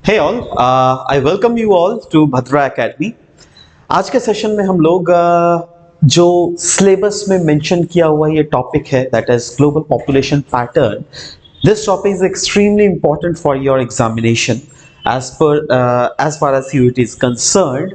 Hey all, I welcome you all to Bhadra Academy। आज के session में हम लोग जो सिलेबस में मेंशन किया हुआ ये टॉपिक है that is global population pattern. This topic is extremely important for your examination as far as CUET is concerned।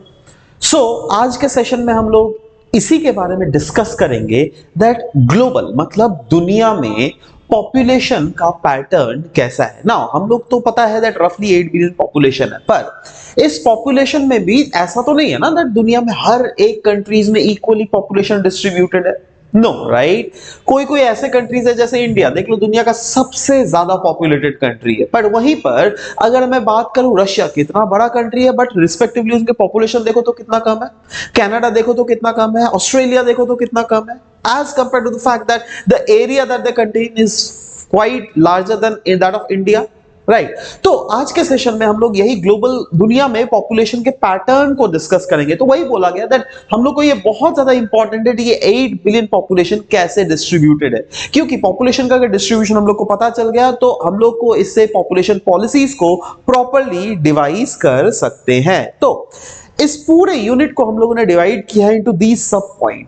सो आज के सेशन में हम लोग इसी के बारे में डिस्कस करेंगे दैट ग्लोबल मतलब दुनिया में पॉपुलेशन का पैटर्न कैसा है। नाउ हम लोग तो पता है दैट रफली 8 बिलियन पॉपुलेशन है, पर इस पॉपुलेशन में भी ऐसा तो नहीं है ना दैट दुनिया में हर एक कंट्रीज में इक्वली पॉपुलेशन डिस्ट्रीब्यूटेड है। नो राइट, कोई कोई ऐसे कंट्रीज है जैसे इंडिया देख लो, दुनिया का सबसे ज्यादा पॉपुलेटेड कंट्री है, पर वहीं पर अगर मैं बात करूं रशिया कितना बड़ा कंट्री है बट रिस्पेक्टिवली उसके पॉपुलेशन देखो तो कितना कम है, कनाडा देखो तो कितना कम है, ऑस्ट्रेलिया देखो तो कितना कम है, as compared to the fact that the area that they contain is quite larger than in that of India, right? तो आज के सेशन में हम लोग यही ग्लोबल दुनिया में पॉपुलेशन के पैटर्न को डिस्कस करेंगे। तो वही बोला गया दैट हम लोग को ये बहुत ज्यादा इंपॉर्टेंट है ये 8 बिलियन पॉपुलेशन कैसे डिस्ट्रीब्यूटेड है, क्योंकि पॉपुलेशन का अगर डिस्ट्रीब्यूशन हम लोग को पता चल गया तो हम लोग को इससे पॉपुलेशन पॉलिसीज को प्रॉपरली डिवाइस कर सकते हैं। तो इस पूरे यूनिट को हम लोगों ने डिवाइड किया है इनटू दीज सब पॉइंट,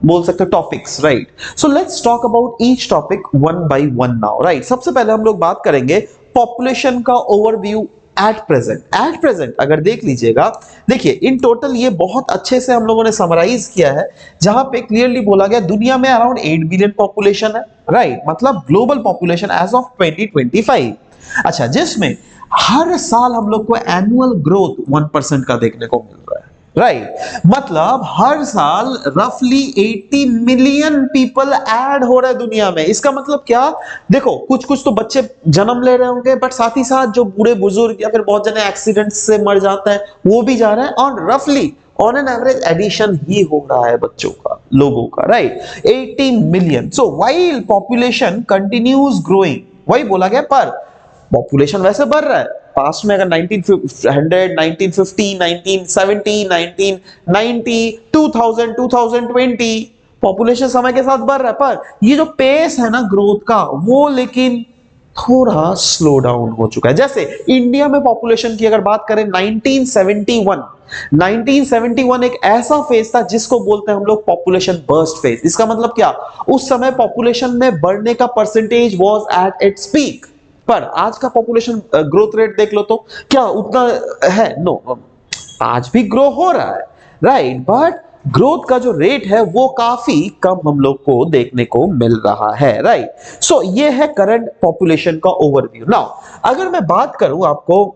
बोल सकते हो topics, right? So let's talk about each topic one by one now, right? सबसे पहले हम लोग बात करेंगे पॉपुलेशन का overview at present. At present अगर देख लीजिएगा, देखिए इन टोटल ये बहुत अच्छे से हम लोगों ने समराइज किया है, जहां पे क्लियरली बोला गया दुनिया में अराउंड 8 बिलियन पॉपुलेशन है, राइट? मतलब ग्लोबल पॉपुलेशन एज ऑफ 2025। अच्छा, जिसमें हर साल हम लोग को एनुअल ग्रोथ 1% का देखने को मिल रहा है, राइट? मतलब हर साल रफली 80 मिलियन पीपल ऐड हो रहे हैं दुनिया में। इसका मतलब क्या, देखो कुछ कुछ तो बच्चे जन्म ले रहे होंगे, बट साथ ही साथ जो बूढ़े बुजुर्ग या फिर बहुत जने एक्सीडेंट से मर जाते हैं वो भी जा रहे हैं, और रफली ऑन एन एवरेज एडिशन ही हो रहा है बच्चों का, लोगों का, राइट? 80 मिलियन। सो व्हाइल पॉपुलेशन कंटिन्यूज ग्रोइंग, वही बोला गया, पर पॉपुलेशन वैसे बढ़ रहा है। पास्ट में अगर 1900, 1950, 1970, 1990, 2000, 2020 पॉपुलेशन समय के साथ बढ़ रहा है, पर ये जो पेस है ना ग्रोथ का वो लेकिन थोड़ा स्लो डाउन हो चुका है। जैसे इंडिया में पॉपुलेशन की अगर बात करें 1971 एक ऐसा फेज था जिसको बोलते हैं हम लोग पॉपुलेशन बर्स्ट फेज। इसका मतलब क्या, उस समय पॉपुलेशन में बढ़ने का percentage was at its peak, पर आज का पॉपुलेशन ग्रोथ रेट देख लो तो क्या उतना है? नो, आज भी ग्रो हो रहा है, राइट? बट ग्रोथ का जो रेट है वो काफी कम हम लोग को देखने को मिल रहा है, राइट? सो ये है करंट पॉपुलेशन का ओवरव्यू। नाउ अगर मैं बात करूं आपको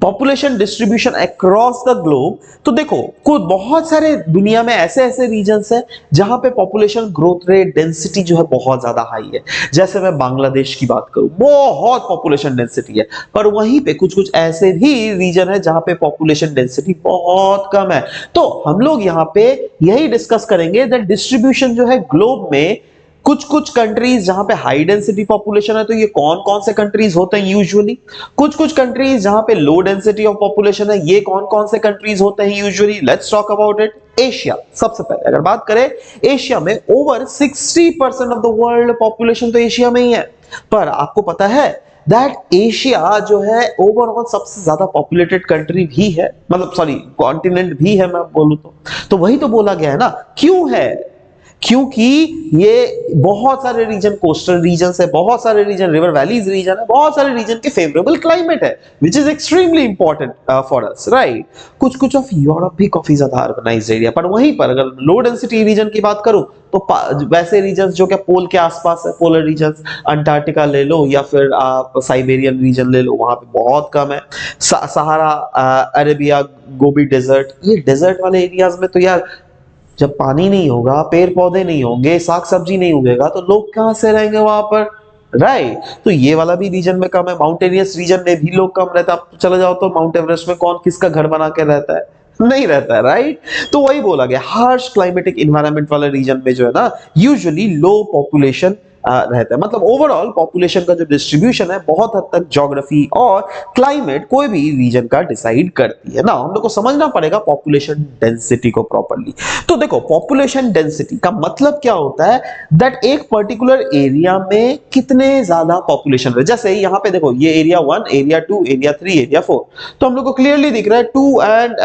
population distribution across the globe, तो देखो कुछ बहुत सारे दुनिया में ऐसे ऐसे रीजन्स हैं जहां पे पॉपुलेशन ग्रोथ रेट डेंसिटी जो है बहुत ज्यादा हाई है। जैसे मैं बांग्लादेश की बात करूं, बहुत पॉपुलेशन डेंसिटी है, पर वहीं पे कुछ कुछ ऐसे भी रीजन है जहां पे पॉपुलेशन डेंसिटी बहुत कम है। तो हम लोग यहां पे यही डिस्कस करेंगे दैट डिस्ट्रीब्यूशन जो है ग्लोब में कुछ कुछ कंट्रीज जहां पे हाई डेंसिटी पॉपुलेशन है, तो ये कौन कौन से कंट्रीज होते हैं यूजुअली। कुछ कुछ कंट्रीज जहां पे लो डेंसिटी ऑफ पॉपुलेशन है, ये कौन कौन से कंट्रीज होते हैं usually. Let's talk about it. Asia, सबसे पहले अगर बात करें एशिया में over 60% of the world population तो एशिया में ही है, पर आपको पता है दैट एशिया जो है ओवरऑल सबसे ज्यादा पॉपुलेटेड कंट्री भी है, मतलब सॉरी कॉन्टिनेंट भी है मैं बोलूं तो वही तो बोला गया है ना। क्यों है? क्योंकि ये बहुत सारे रीजन कोस्टल रीजन है, बहुत सारे रीजन रिवर वैलीज रीजन है, बहुत सारे रीजन के फेवरेबल क्लाइमेट है which is extremely important for us, right? कुछ कुछ ऑफ यूरोप भी काफी ज्यादा अर्बनाइज्ड एरिया, पर वहीं पर अगर लो डेंसिटी रीजन की बात करूं तो वैसे रीजन जो क्या पोल के आसपास है, पोलर रीजन, अंटार्कटिका ले लो या फिर आप साइबेरियन रीजन ले लो, वहां पे बहुत कम है। सहारा, अरेबिया, गोबी डेजर्ट, ये डेजर्ट वाले एरियाज में तो यार जब पानी नहीं होगा, पेड़ पौधे नहीं होंगे, साग सब्जी नहीं उगेगा, तो लोग कहां से रहेंगे वहां पर, राइट? तो ये वाला भी रीजन में कम है। माउंटेनियस रीजन में भी लोग कम रहता है। आप चले जाओ तो माउंट एवरेस्ट में कौन किसका घर बना के रहता है, नहीं रहता है, राइट? तो वही बोला गया हार्श क्लाइमेटिक इन्वायरमेंट वाले रीजन में जो है ना यूजुअली लो पॉपुलेशन रहता है। मतलब ओवरऑल पॉपुलेशन का जो डिस्ट्रीब्यूशन है बहुत हद तक ज्योग्राफी और क्लाइमेट कोई भी रीजन का डिसाइड करती है ना। हम लोग को समझना पड़ेगा पॉपुलेशन डेंसिटी को प्रॉपर्ली। तो देखो पॉपुलेशन डेंसिटी का मतलब क्या होता है, दैट एक पर्टिकुलर एरिया में कितने ज्यादा पॉपुलेशन है। जैसे यहाँ पे देखो ये एरिया 1, एरिया 2, एरिया 3, एरिया 4, तो हम लोग को क्लियरली दिख रहा है 2 एंड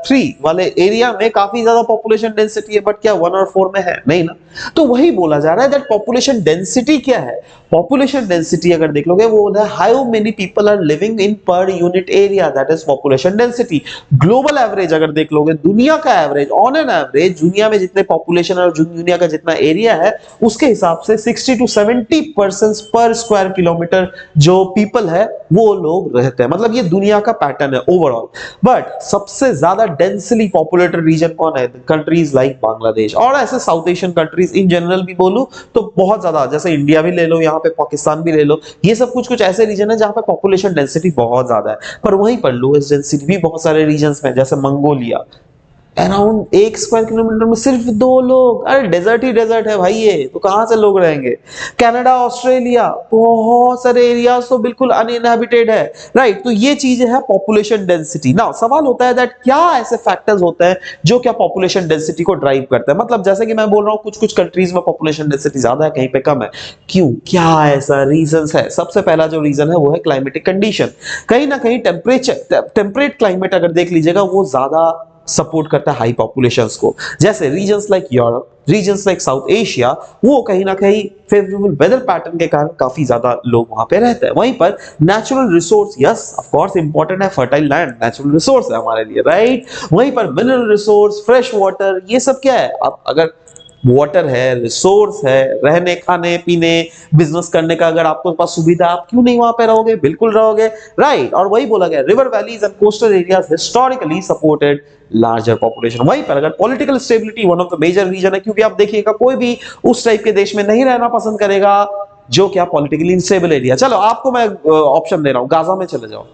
3 वाले एरिया में काफी ज्यादा पॉपुलेशन डेंसिटी है, बट क्या 1 और 4 में है? नहीं ना। तो वही बोला जा रहा है दैट पॉपुलेशन डेंसिटी क्या है। पॉपुलेशन डेंसिटी अगर देख लोगे वो है how many people are living in per unit area, that is population density. Global average अगर देख लोगे, दुनिया का एवरेज, ऑन एन एवरेज दुनिया में जितने पॉपुलेशन है और दुनिया का जितना एरिया है उसके हिसाब से 60 to 70% पर स्क्वायर किलोमीटर जो पीपल है वो लोग रहते हैं। मतलब ये दुनिया का पैटर्न है ओवरऑल। बट सबसे ज्यादा डेंसली पॉपुलेटेड रीजन कौन है? कंट्रीज लाइक बांग्लादेश, और ऐसे south Asian countries in general भी बोलूं तो बहुत ज्यादा, जैसे इंडिया भी ले लो, यहाँ पे पाकिस्तान भी ले लो, ये सब कुछ कुछ ऐसे रीजन है जहां पे पॉपुलेशन डेंसिटी बहुत ज्यादा है। पर वहीं पर लोएस्ट डेंसिटी भी बहुत सारे रीजन्स में, जैसे मंगोलिया, अराउंड 1 स्क्वायर किलोमीटर में सिर्फ 2 लोग। अरे डेजर्ट ही डेजर्ट है भाई, ये तो कहां से लोग रहेंगे? कनाडा, ऑस्ट्रेलिया, बहुत सारे एरियाज तो बिल्कुल अनइनहैबिटेड है, राइट। तो ये चीज है पॉपुलेशन डेंसिटी। नाउ सवाल होता है दैट क्या ऐसे फैक्टर्स होते हैं जो क्या पॉपुलेशन डेंसिटी को ड्राइव करते हैं। मतलब जैसे कि मैं बोल रहा हूं कुछ कुछ कंट्रीज में पॉपुलेशन डेंसिटी ज्यादा है, कहीं पे कम है। क्यों, क्या ऐसा रीजंस है? सबसे पहला जो रीजन है वो है क्लाइमेटिक कंडीशन। कहीं ना कहीं टेम्परेट क्लाइमेट अगर देख लीजिएगा वो ज्यादा सपोर्ट करता है हाई पॉपुलेशंस को। जैसे regions like Europe, regions like South Asia, वो कहीं ना कहीं फेवरेबल वेदर पैटर्न के कारण काफी ज्यादा लोग वहां पे रहते हैं। वहीं पर natural resource, yes of course important है, फर्टाइल लैंड नेचुरल रिसोर्स है हमारे लिए, राइट। वहीं पर मिनरल रिसोर्स, फ्रेश वाटर, ये सब क्या है? अब अगर वाटर है, रिसोर्स है, रहने खाने पीने बिजनेस करने का अगर आपके पास सुविधा, आप क्यों नहीं वहां पे रहोगे? बिल्कुल रहोगे, राइट। और वही बोला गया river valleys and coastal areas historically supported larger population. वहीं पर अगर political stability one of the major region है, क्योंकि आप देखिएगा कोई भी उस टाइप के देश में नहीं रहना पसंद करेगा जो क्या पॉलिटिकली इनस्टेबल एरिया। चलो आपको मैं ऑप्शन दे रहा हूं, गाजा में चले जाओ,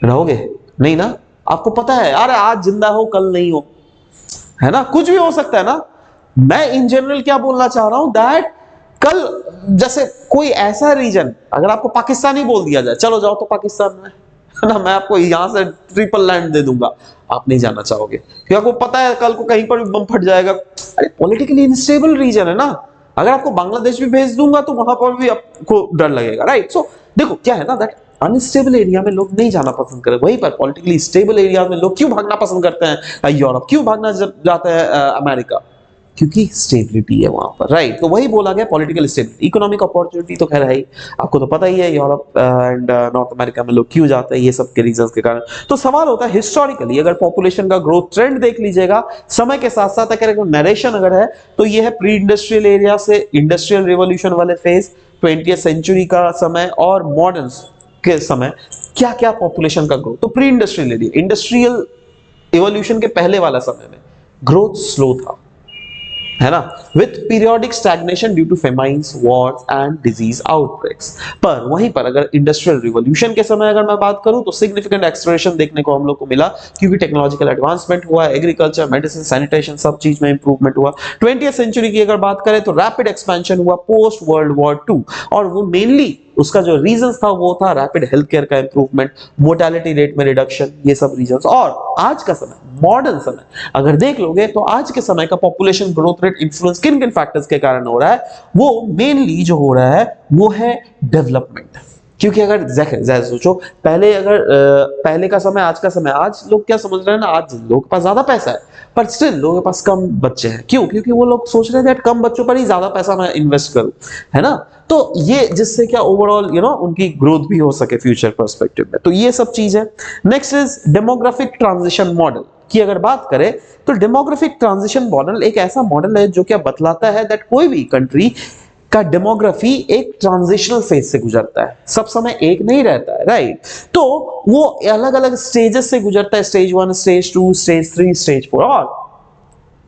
रहोगे? नहीं ना। आपको पता है अरे आज जिंदा हो कल नहीं हो, है ना, कुछ भी हो सकता है ना। मैं इन जनरल क्या बोलना चाह रहा हूं दैट कल जैसे कोई ऐसा रीजन, अगर आपको पाकिस्तान ही बोल दिया जाए चलो जाओ तो पाकिस्तान में, है ना, मैं आपको यहां से ट्रिपल लैंड दे दूंगा, आप नहीं जाना चाहोगे क्योंकि आपको पता है कल को कहीं पर भी बम फट जाएगा। अरे पॉलिटिकली इनस्टेबल रीजन है ना, अगर आपको बांग्लादेश भी भेज दूंगा तो वहां पर भी आपको डर लगेगा, राइट। सो देखो क्या है ना दैट अनस्टेबल एरिया में लोग नहीं जाना पसंद करें, वहीं पर पॉलिटिकली स्टेबल एरिया में लोग क्यों भागना पसंद करते हैं? यूरोप क्यों भागना जाते हैं? अमेरिका, क्योंकि स्टेबिलिटी है वहां पर, राइट। तो वही बोला गया पॉलिटिकल स्टेबिलिटी। इकोनॉमिक अपॉर्चुनिटी तो खैर है ही, आपको तो पता ही है यूरोप एंड नॉर्थ अमेरिका में लोग क्यों जाते हैं, ये सब के रीजंस के कारण। तो सवाल होता है हिस्टोरिकली अगर पॉपुलेशन का ग्रोथ ट्रेंड देख लीजिएगा समय के साथ साथ, अगर नरेशन अगर है तो ये है प्री इंडस्ट्रियल एरिया से इंडस्ट्रियल रिवॉल्यूशन वाले फेज, 20th सेंचुरी का समय और मॉडर्न के समय क्या क्या पॉपुलेशन का ग्रोथ। तो pre industrial area, industrial evolution के पहले वाला समय में ग्रोथ स्लो था, है ना, with periodic stagnation due to famines, wars and disease outbreaks. पर वहीं पर अगर इंडस्ट्रियल रिवॉल्यूशन के समय अगर मैं बात करूं तो सिग्निफिकेंट एक्सलेरेशन देखने को हम लोग को मिला, क्योंकि टेक्नोलॉजिकल एडवांसमेंट हुआ, एग्रीकल्चर, मेडिसिन, सैनिटेशन सब चीज में इंप्रूवमेंट हुआ। 20th सेंचुरी की अगर बात करें तो रैपिड एक्सपेंशन हुआ पोस्ट वर्ल्ड वॉर 2, और वो मेनली उसका जो रीजंस था वो था रैपिड हेल्थ केयर का इंप्रूवमेंट, मोर्टेलिटी रेट में रिडक्शन, ये सब रीजंस। और आज का समय, मॉडर्न समय अगर देख लोगे तो आज के समय का पॉपुलेशन ग्रोथ रेट इन्फ्लुएंस किन किन फैक्टर्स के कारण हो रहा है? वो मेनली जो हो रहा है वो है डेवलपमेंट। क्योंकि अगर जैसे सोचो पहले अगर पहले का समय आज का समय, आज लोग क्या समझ रहे हैं ना, आज लोगों के पास ज्यादा पैसा है पर स्टिल लोगों के पास कम बच्चे हैं। क्यों? क्योंकि वो लोग सोच रहे थे कम बच्चों पर ही ज्यादा पैसा मैं इन्वेस्ट करूं, है ना। तो ये जिससे क्या ओवरऑल उनकी ग्रोथ भी हो सके फ्यूचर पर्सपेक्टिव में। तो ये सब चीज है। Next is demographic transition model की अगर बात करें तो डेमोग्राफिक ट्रांजिशन मॉडल एक ऐसा मॉडल है जो क्या बतलाता है दैट कोई भी कंट्री का डेमोग्राफी एक ट्रांजिशनल फेज से गुजरता है, सब समय एक नहीं रहता है, राइट। तो वो अलग अलग स्टेजेस से गुजरता है, स्टेज 1, स्टेज 2, स्टेज 3, स्टेज 4। और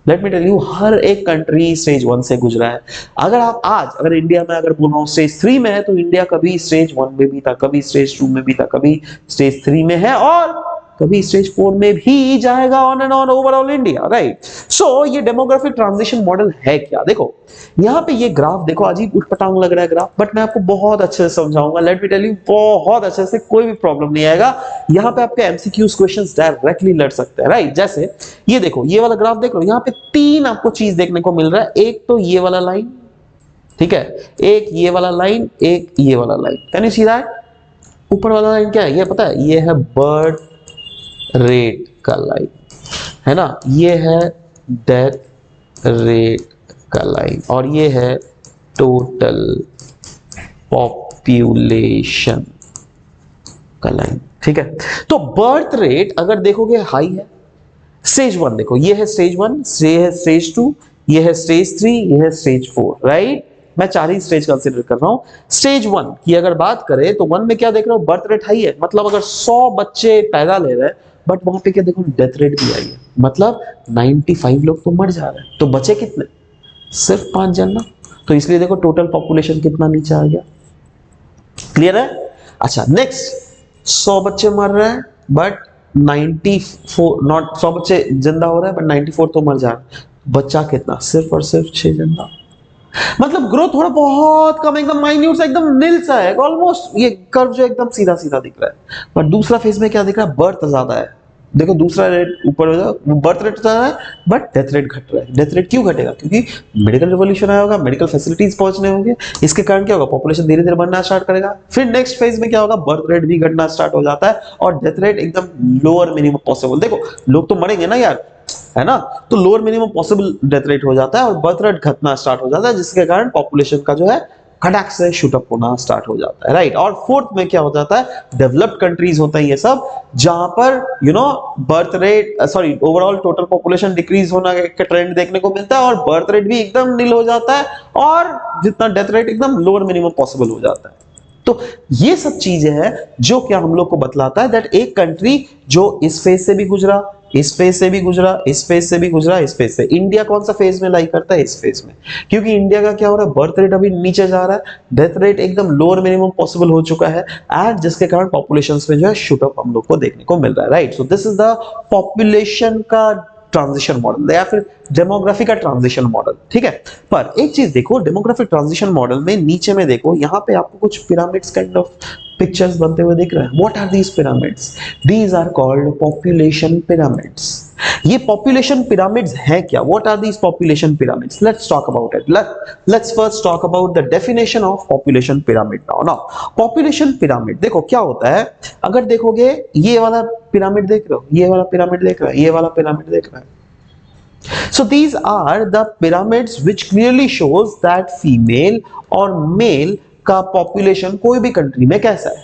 लेट मी टेल यू हर एक कंट्री स्टेज 1 से गुजरा है। अगर आप आज अगर इंडिया में अगर बोल रहा हूं स्टेज 3 में है तो इंडिया कभी स्टेज 1 में भी था, कभी स्टेज 2 में भी था, कभी स्टेज 3 में है, और कभी स्टेज 4 में भी जाएगा, on and on overall India, right. So ये डेमोग्राफिक ट्रांजिशन मॉडल है क्या? देखो यहाँ पे ये ग्राफ देखो, अजीब उठपटांग लग रहा है ग्राफ, बट मैं आपको बहुत अच्छे से समझाऊंगा, लेट मी टेल यू, बहुत अच्छे से, कोई भी प्रॉब्लम नहीं आएगा। यहाँ पे आपके एमसीक्यूज क्वेश्चंस डायरेक्टली लड़ सकते हैं, राइट। जैसे ये देखो, ये वाला ग्राफ देख लो, यहाँ पे 3 आपको चीज देखने को मिल रहा है। एक तो ये वाला लाइन, ठीक है, एक ये वाला लाइन, एक ये वाला line. Can you see that? ऊपर वाला लाइन क्या है? ये पता है, ये है बर्थ रेट का लाइन, है ना, ये है डेथ रेट का लाइन, और ये है टोटल पॉपुलेशन का लाइन, ठीक है। तो बर्थ रेट अगर देखोगे हाई है, स्टेज 1 देखो, ये है स्टेज 1, ये है स्टेज 2, ये है स्टेज 3, ये है स्टेज 4, राइट। मैं 4 ही स्टेज कंसीडर कर रहा हूं। स्टेज 1 की अगर बात करें तो 1 में क्या देख रहे हो? बर्थ रेट हाई है, मतलब अगर 100 बच्चे पैदा ले रहे हैं, बट वहां पे क्या देखो, डेथ रेट भी आई है, मतलब 95 लोग तो मर जा रहे हैं, तो बचे कितने? सिर्फ 5 जन ना। तो इसलिए देखो टोटल पॉपुलेशन कितना नीचे आ गया। क्लियर है? अच्छा, नेक्स्ट, 100 बच्चे मर रहे हैं बट 94 नॉट 100 बच्चे जिंदा हो रहे हैं बट 94 तो मर जा रहे हैं, बच्चा कितना? सिर्फ और सिर्फ 6 जिंदा। मतलब ग्रोथ थोड़ा बहुत कम, एकदम माइन्यूट सा, एकदम नील सा है ऑलमोस्ट, ये कर्व जो एकदम सीधा सीधा दिख रहा है। बट दूसरा फेज में क्या दिख रहा है? बर्थ ज्यादा है, देखो दूसरा रेट ऊपर, बर्थ रेट ज्यादा है बट डेथ रेट घट रहा है। डेथ रेट क्यों घटेगा? क्योंकि मेडिकल रिवॉल्यूशन आया होगा, मेडिकल फैसिलिटीज पहुंचने होंगे, इसके कारण क्या होगा? पॉपुलेशन धीरे धीरे बढ़ना स्टार्ट करेगा। फिर नेक्स्ट फेज में क्या होगा? बर्थ रेट भी घटना स्टार्ट हो जाता है और डेथ रेट एकदम लोअर मिनिमम पॉसिबल। देखो लोग तो मरेंगे ना यार, है ना, तो lower minimum possible death rate हो जाता है और बर्थ रेट घटना स्टार्ट हो जाता है, जिसके कारण पॉपुलेशन का जो है खटाक से शूट अप होना स्टार्ट हो जाता है, राइट। और फोर्थ में क्या हो जाता है? डेवलप्ड कंट्रीज होता है ये सब, जहां पर birth rate sorry overall total population decrease होना का ट्रेंड देखने को मिलता है और बर्थ रेट भी एकदम नील हो जाता है और जितना डेथ रेट एकदम लोअर मिनिमम पॉसिबल हो जाता है। तो ये सब चीजें हैं जो क्या हम लोग को बतलाता है दैट एक कंट्री जो इस फेज से भी गुजरा, इस फेज से भी गुजरा, इस फेज से भी गुजरा, इस फेज से, इंडिया कौन सा फेज में लाई करता है? इस फेज में। क्योंकि इंडिया का क्या हो रहा है? बर्थ रेट अभी नीचे जा रहा है, डेथ रेट एकदम लोअर मिनिमम पॉसिबल हो चुका है, एंड जिसके कारण पॉपुलेशन में जो है शूट अप हम लोग को देखने को मिल रहा है, right. So this is the population का ट्रांजिशन मॉडल या फिर डेमोग्राफी का ट्रांजिशन मॉडल, ठीक है। पर एक चीज देखो, डेमोग्राफिक ट्रांजिशन मॉडल में नीचे में देखो, यहाँ पे आपको कुछ पिरामिड्स काइंड ऑफ पिक्चर्स बनते हुए दिख रहे हैं। What are these pyramids? These are called population pyramids. ये पॉपुलेशन पिरामिड्स हैं क्या? What are these population pyramids? Let's talk about it. Let's first talk about the definition of population pyramid. Now population pyramid देखो क्या होता है। अगर देखोगे ये वाला पिरामिड देख रहे हो, ये वाला पिरामिड देख रहे हो, ये वाला पिरामिड देख रहे हो, so these are the pyramids which clearly shows that female और male का पॉपुलेशन कोई भी कंट्री में कैसा है,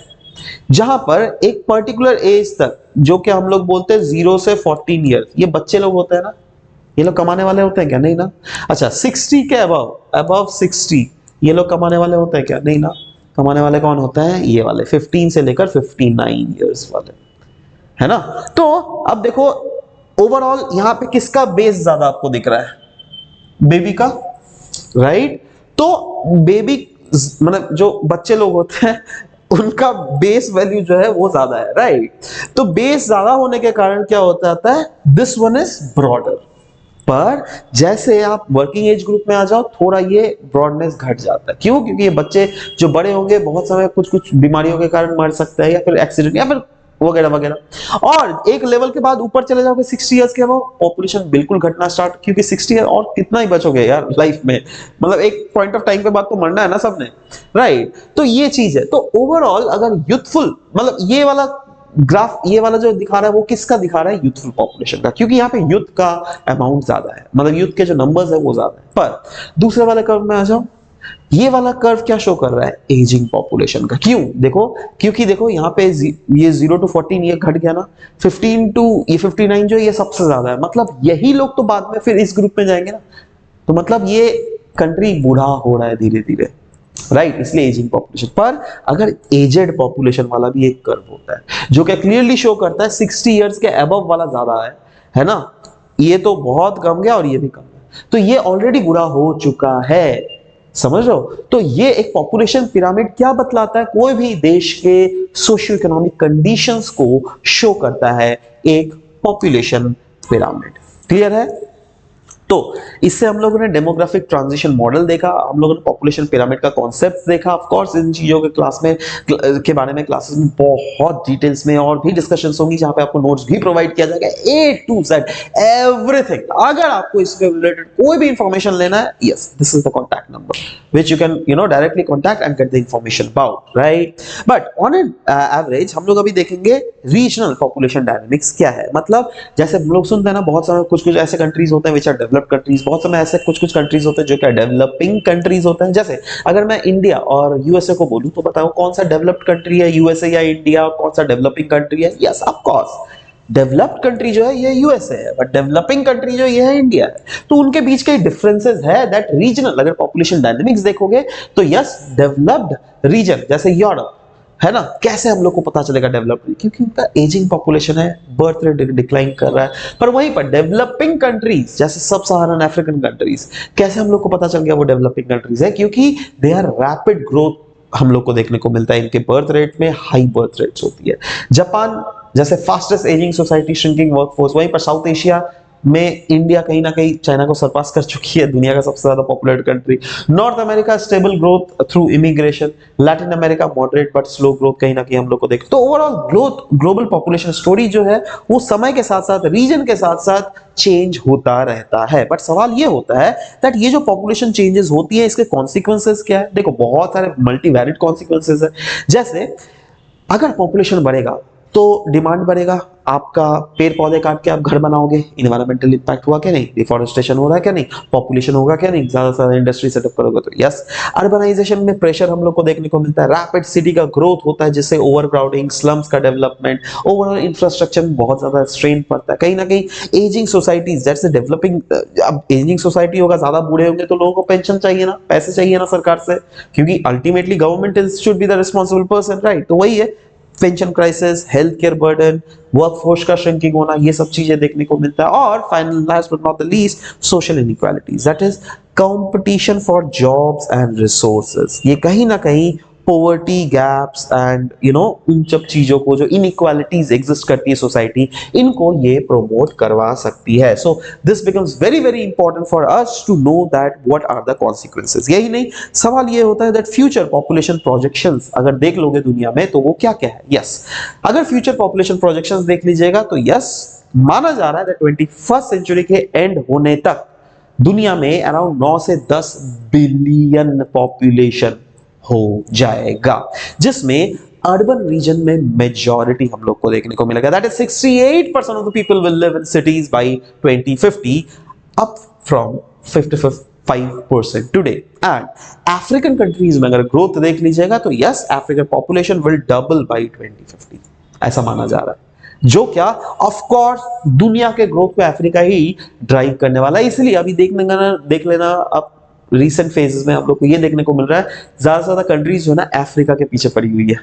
जहां पर एक पर्टिकुलर एज तक, जो कि हम लोग बोलते हैं 0 से 14 ईयर्स, ये बच्चे लोग होते हैं ना, ये लोग कमाने वाले होते हैं क्या? नहीं ना। अच्छा 60 के अबव 60 ये लोग कमाने वाले होते हैं क्या? नहीं ना। कमाने वाले कौन होते हैं? ये वाले 15 से लेकर 59 ईयर्स वाले, है ना। तो अब देखो ओवरऑल यहां पे किसका बेस ज्यादा आपको दिख रहा है? बेबी का, राइट। तो बेबी मतलब जो बच्चे लोग होते हैं उनका बेस वैल्यू जो है वो ज्यादा है, राइट। तो बेस ज्यादा होने के कारण क्या होता है? This one is broader. पर जैसे आप वर्किंग एज ग्रुप में आ जाओ, थोड़ा ये ब्रॉडनेस घट जाता है। क्यों? क्योंकि ये बच्चे जो बड़े होंगे बहुत समय कुछ कुछ बीमारियों के कारण मर सकते हैं, या फिर एक्सीडेंट, या फिर वगैरह वगैरह। और एक लेवल के बाद ऊपर चले जाओगे 60 इयर्स के बाद, पॉपुलेशन बिल्कुल घटना स्टार्ट, क्योंकि 60 ईयर और कितना ही बचोगे यार लाइफ में, मतलब एक पॉइंट ऑफ टाइम के बाद तो मरना है ना सबने, राइट। तो ये चीज है। तो ओवरऑल अगर यूथफुल, मतलब ये वाला ग्राफ, ये वाला जो दिखा रहा है वो किसका दिखा रहा है? यूथफुल पॉपुलेशन का, क्योंकि यहाँ पे यूथ का अमाउंट ज्यादा है, मतलब यूथ के जो नंबर्स है वो ज्यादा है। पर दूसरे वाले कर्व में आ जाओ, ये वाला कर्व क्या शो कर रहा है? एजिंग पॉपुलेशन का। क्यों? देखो, क्योंकि देखो यहाँ पे ये 0 to 14 ये घट गया ना, 15 to ये 59 जो ये सबसे ज्यादा है, मतलब यही लोग तो बाद में फिर इस ग्रुप में जाएंगे ना, तो मतलब ये कंट्री बूढ़ा हो रहा है धीरे धीरे, राइट। इसलिए एजिंग पॉपुलेशन। पर अगर एजेड पॉपुलेशन वाला भी एक कर्व होता है जो कि क्लियरली शो करता है 60 इयर्स के अबव वाला ज्यादा है ना। ये तो बहुत कम गया और ये भी कम है, तो ये ऑलरेडी बूढ़ा हो चुका है, समझ रहे हो? तो ये एक पॉपुलेशन पिरामिड क्या बतलाता है? कोई भी देश के सोशियो इकोनॉमिक कंडीशंस को शो करता है एक पॉपुलेशन पिरामिड। क्लियर है? तो इससे हम लोगों ने डेमोग्राफिक ट्रांजिशन मॉडल देखा, हम लोगों ने पॉपुलेशन पिरामिड का कॉन्सेप्ट देखा। ऑफ कोर्स इन चीजों के क्लास में के बारे में क्लासेस में बहुत डिटेल्स में और भी डिस्कशंस होंगी, जहां पे आपको नोट्स भी प्रोवाइड किया जाएगा, ए टू जेड एवरीथिंग। अगर आपको इसके रिलेटेड कोई भी इंफॉर्मेशन लेना है, yes, this is the contact number which you can directly contact and get the information about, right? But on an average हम लोग अभी देखेंगे रीजनल पॉपुलेशन डायनामिक्स क्या है। मतलब जैसे हम लोग सुनते हैं ना, बहुत सारे कुछ कुछ ऐसे कंट्रीज होते हैं विच आर डेवलप्ड कंट्रीज, बहुत समय ऐसे कुछ कुछ कंट्रीज होते हैं जो क्या डेवलपिंग कंट्रीज होते हैं। जैसे अगर मैं इंडिया और यूएसए को बोलूं तो बताओ कौन सा डेवलप्ड कंट्री है, यूएसए या इंडिया, और कौन सा डेवलपिंग कंट्री है? Yes, of course developed country जो है ये यूएसए है, बट डेवलपिंग कंट्री जो ये है इंडिया है। तो उनके बीच के डिफरेंसेस है दैट रीजनल। अगर पॉपुलेशन डायनामिक्स देखोगे तो यस, डेवलप्ड रीजन जैसे यूरोप है ना, कैसे हम लोग को पता चलेगा डेवलप्ड? क्योंकि उनका एजिंग पॉपुलेशन है, बर्थ रेट डिक्लाइन कर रहा है। पर वहीं पर डेवलपिंग कंट्रीज जैसे सब सहारन अफ्रीकन कंट्रीज, कैसे हम लोग को पता चल गया वो डेवलपिंग कंट्रीज है? क्योंकि दे आर रैपिड ग्रोथ हम लोग को देखने को मिलता है, इनके बर्थ रेट में हाई बर्थ रेट्स होती है। जापान जैसे fastest ageing society, shrinking workforce, वहीं पर साउथ एशिया में इंडिया कहीं ना कहीं चाइना को सरपास कर चुकी है, दुनिया का सबसे ज्यादा populated country. North America stable growth through immigration, Latin America moderate but slow growth कहीं ना कहीं हम लोग को देख। तो ओवरऑल ग्लोबल पॉपुलेशन स्टोरी जो है वो समय के साथ साथ, रीजन के साथ साथ चेंज होता रहता है। बट सवाल ये होता है दैट ये जो पॉपुलेशन चेंजेस होती है इसके कॉन्सिक्वेंसेस क्या है? देखो बहुत सारे मल्टीवैरिड कॉन्सिक्वेंसेस है। जैसे अगर पॉपुलेशन बढ़ेगा तो डिमांड बढ़ेगा, आपका पेड़ पौधे काट के आप घर बनाओगे, इन्वायरमेंटल इंपैक्ट हुआ क्या नहीं? डिफॉरेस्टेशन हो रहा है क्या नहीं? पॉपुलेशन होगा क्या नहीं? ज्यादा से ज्यादा इंडस्ट्री सेटअप करोगे तो यस। अर्बनाइजेशन में प्रेशर हम लोग को देखने को मिलता है, रैपिड सिटी का ग्रोथ होता है जिससे ओवरक्राउडिंग, स्लम्स का डेवलपमेंट, ओवरऑल इंफ्रास्ट्रक्चर में बहुत ज्यादा स्ट्रेन पड़ता है। कहीं ना कहीं एजिंग सोसाइटीज जैसे डेवलपिंग, अब एजिंग सोसाइटी होगा, ज्यादा बूढ़े होंगे तो लोगों को पेंशन चाहिए ना, पैसे चाहिए ना सरकार से, क्योंकि ultimately government should be the responsible person, right? तो वही है, pension crisis, health care burden, workforce का श्रिंकिंग होना, ये सब चीजें देखने को मिलता है। और final last but not the least, social inequalities, that is competition for jobs and resources. ये कहीं ना कहीं पोवर्टी गैप्स एंड उन सब चीजों को, जो इनइक्वालिटीज एग्जिस्ट करती है सोसाइटी, इनको ये प्रोमोट करवा सकती है। So this becomes very very important for us to know that what are the consequences. यही नहीं, सवाल ये होता है दैट फ्यूचर पॉपुलेशन प्रोजेक्शंस अगर देख लोगे दुनिया में तो वो क्या क्या है? यस, अगर फ्यूचर पॉपुलेशन प्रोजेक्शंस देख लीजिएगा तो यस, माना जा रहा है दैट 21st सेंचुरी के एंड होने तक दुनिया में अराउंड 9 से 10 बिलियन पॉपुलेशन हो जाएगा, जिसमें अर्बन रीजन में मेजॉरिटी हम लोग को देखने को मिलेगा। That is 68% of the people will live in cities by 2050, up from 55% today. And African countries में अगर ग्रोथ देख लीजिएगा तो yes, African population will double by 2050, ऐसा माना जा रहा है। जो क्या ऑफ कोर्स दुनिया के ग्रोथ को अफ्रीका ही ड्राइव करने वाला है। इसलिए अभी देख लेना अब रिसेंट फेजेस में हम लोग को ये देखने को मिल रहा है, ज्यादा से ज्यादा कंट्रीज जो है ना अफ्रीका के पीछे पड़ी हुई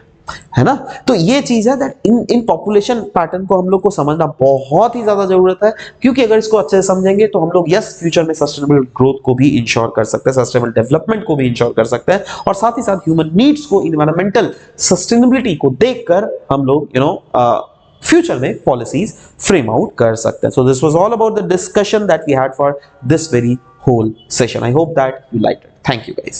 है ना। तो ये चीज है दैट इन पॉपुलेशन पैटर्न को हम लोग को समझना बहुत ही ज्यादा जरूरत है, क्योंकि अगर इसको अच्छे से समझेंगे तो हम लोग यस, फ्यूचर में सस्टेनेबल ग्रोथ को भी इंश्योर कर सकते हैं, सस्टेनेबल डेवलपमेंट को भी इंश्योर कर सकते हैं, और साथ ही साथ ह्यूमन नीड्स को, इन्वायरमेंटल सस्टेनेबिलिटी को देखकर हम लोग फ्यूचर में पॉलिसीज फ्रेम आउट कर सकते हैं। So this was all about the discussion that we had for this very whole session. I hope that you liked it. Thank you guys.